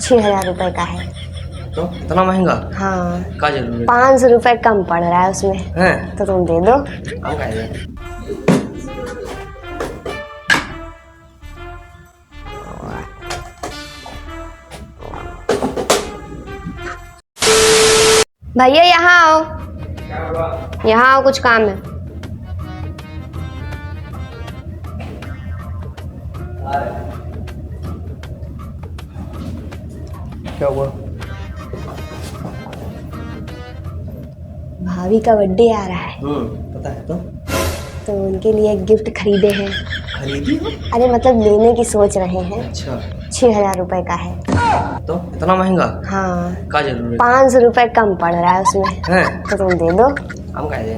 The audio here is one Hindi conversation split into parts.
6,000 रुपए का है। तो इतना महंगा? हाँ, का जरूरत 500 रुपए कम पड़ रहा है उसमें। है? तो तुम दे दो। हम खाएंगे। भैया यहाँ आओ, यहाँ आओ, कुछ काम है। क्या हुआ? भाभी का बर्थडे आ रहा है। पता है। तो उनके लिए गिफ्ट खरीदे हैं। खरीदी हो? अरे मतलब लेने की सोच रहे हैं। अच्छा। 6,000 रुपए का है। तो इतना महंगा? हाँ, का जरूरत 500 रुपए कम पड़ रहा है उसमें। है? तो तुम दे दो। हम खाएंगे।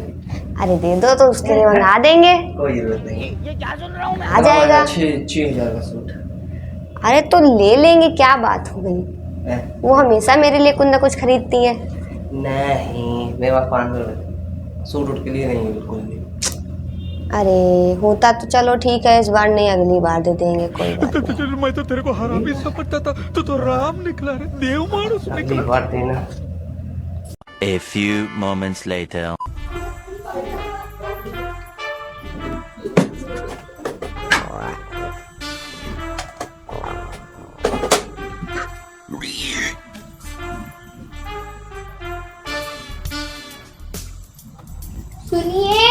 अरे दे दो तो उसके लिए मंगा देंगे। कोई जरूरत नहीं। ये क्या सुन रहा हूँ मैं? आ जाएगा। 6,000 का सूट। अरे तो ले लेंगे, क्या बात हो गई। वो हमेशा मेरे लिए कुछ ना कुछ खरीदती है। नहीं, मेरे पास 500 रुपए सूट उठ के लिए नहीं है बिल्कुल भी। अरे होता तो चलो ठीक है, इस बार नहीं अगली बार दे देंगे, कोई बात नहीं। मैं तो तेरे को हरामी समझता था, तो राम निकला रे, देव मानुस अगली निकला। बार देना। A few moments later. सुनिए,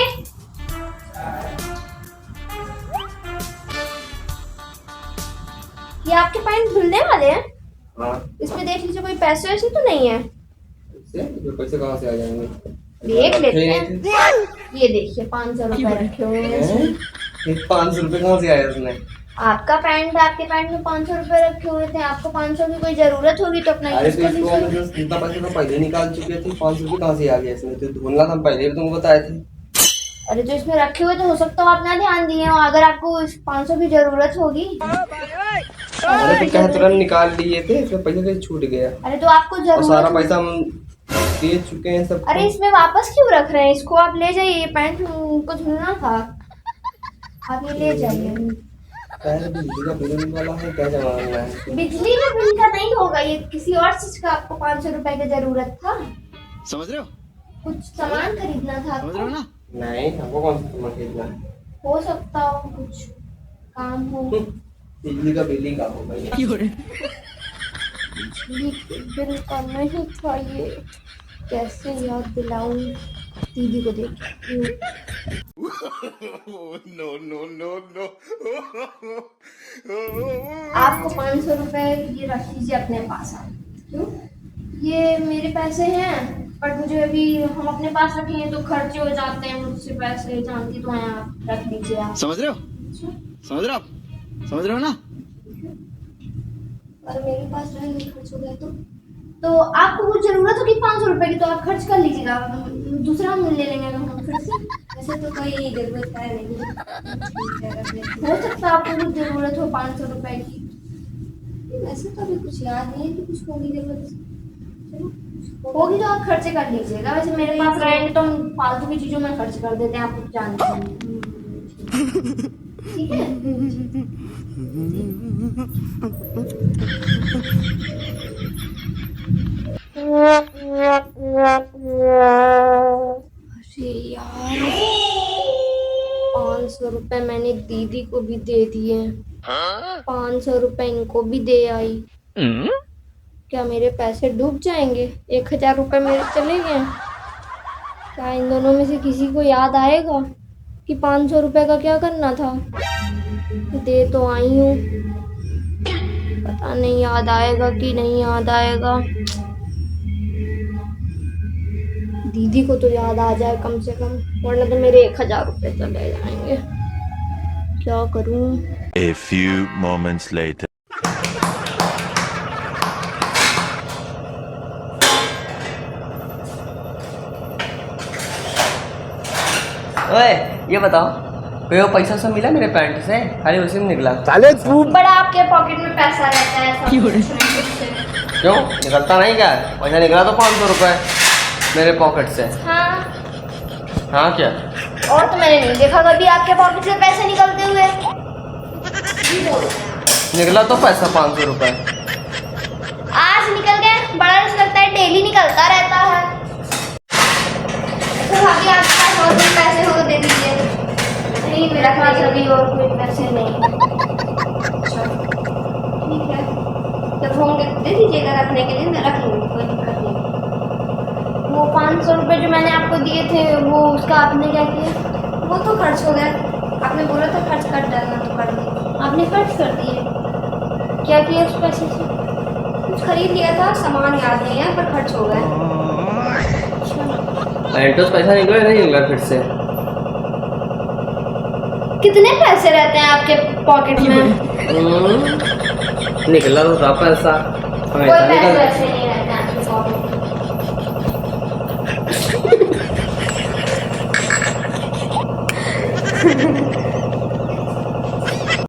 ये आपके पैंट धुलने वाले हैं। हाँ। इसमें देख लीजिए कोई पैसे वैसे तो नहीं है। पैसे कहाँ से आ जाएंगे? देख लेते हैं। ये देखिए 500 रुपए रखे हुए हैं इसमें। 500 रुपए कहाँ से आया उसने? आपका पैंट, आपके पैंट में 500 रुपए रखे हुए थे। आपको 500 की कोई जरूरत होगी तो अपना अरे यूज तो कर इसको लीजिए। हम इतना पैसे तो पहले निकाल चुके थे, 500 रुपए कहाँ से आ गया इसमें? तो ढूंढना था, हम पहले भी तुमको बताए थे। अरे जो इसमें रखे हुए थे, हो सकता है आप ना ध्यान दिए हो। अगर आपको इस 500 की जरूरत होगी। अरे तो क्या तुरंत निकाल लिए थे, इसमें पैसे कैसे छूट गया? अरे तो आपको और सारा जरूरत। पैसा हम दे चुके हैं सब। अरे इसमें वापस क्यों रख रहे हैं? इसको आप ले जाइए, ये पैंट को धुलना था, आप ये ले जाइए। बिजली का बिल वाला है, क्या जमाना है? बिजली में बिल का नहीं होगा, ये किसी और चीज का आपको 500 रुपए की जरूरत था। समझ रहे हो? कुछ सामान खरीदना था समझ रहे हो ना? नहीं, हमको कौन सा सामान खरीदना है? हो सकता हो कुछ काम हो। बिजली का बिल ही का होगा ये। बिजली बिल का नहीं था ये, कैसे याद दिलाऊं? दीदी को देखती हूँ। आपको 500 रुपए ये रख लीजिए अपने पास। क्यों? ये मेरे पैसे हैं, पर मुझे अभी हम अपने पास रखेंगे तो खर्चे हो जाते हैं मुझसे पैसे, जानती तो हैं आप। रख लीजिए आप। समझ रहे हो? समझ रहे हो आप? समझ रहे हो ना? और मेरे पास रहेंगे, खर्च हो गए तो आपको कुछ जरूरत होगी 500 रुपए की तो आप खर्च कर लीजिएगा। दूसरा हम ले लेंगे हम फिर से। वैसे तो कोई जरूरत है नहीं। हो सकता है आपको कुछ जरूरत हो 500 रुपए की। वैसे तो अभी कुछ याद नहीं है कि कुछ होगी जरूरत। चलो होगी तो आप खर्चे कर लीजिएगा। वैसे मेरे पास रहेंगे तो हम फालतू की चीजों में खर्च कर देते हैं, आप जानते हैं। ठीक है। अरे यार, 500 रुपए मैंने दीदी को भी दे दिए। 500 रुपए इनको भी दे आई। क्या मेरे पैसे डूब जाएंगे? 1,000 रुपए मेरे चले गए। क्या इन दोनों में से किसी को याद आएगा कि 500 रुपए का क्या करना था? दे तो आई हूँ, पता नहीं याद आएगा कि नहीं याद आएगा। दीदी को तो याद आ जाए कम से कम, वरना तो मेरे 1,000 रुपए चले जाएंगे। क्या करूं? A few moments later. ओए, ये बताओ, कोई वो पैसा सब मिला मेरे पैंट से? खाली उसी में निकला। बड़ा आपके पॉकेट में पैसा रहता है सब कुछ। क्यों निकलता नहीं क्या? पैसा निकला तो 500 रुपए मेरे पॉकेट से। हाँ, हाँ क्या? और तो मैंने नहीं देखा कभी आपके पॉकेट से पैसे निकलते हुए। निकला तो पैसा 500 रुपए। दे दीजिएगा रखने के लिए, मैं रख लूँगी, कोई दिक्कत नहीं। वो 500 रुपये जो मैंने आपको दिए थे वो उसका आपने क्या किया? वो तो खर्च हो गया, आपने बोला था खर्च कर डालना तो कर दिए, आपने खर्च कर दिए। क्या किया उस पैसे से? कुछ खरीद लिया था, सामान याद नहीं है पर खर्च हो गया। पेंटोस पैसा निकला नहीं निकला फिर से? कितने पैसे रहते हैं आपके पॉकेट में? निकला तो था पैसा, कोई हमेशा पैसे निकल। वैसे नहीं रहते हैं आपके पॉकेट में।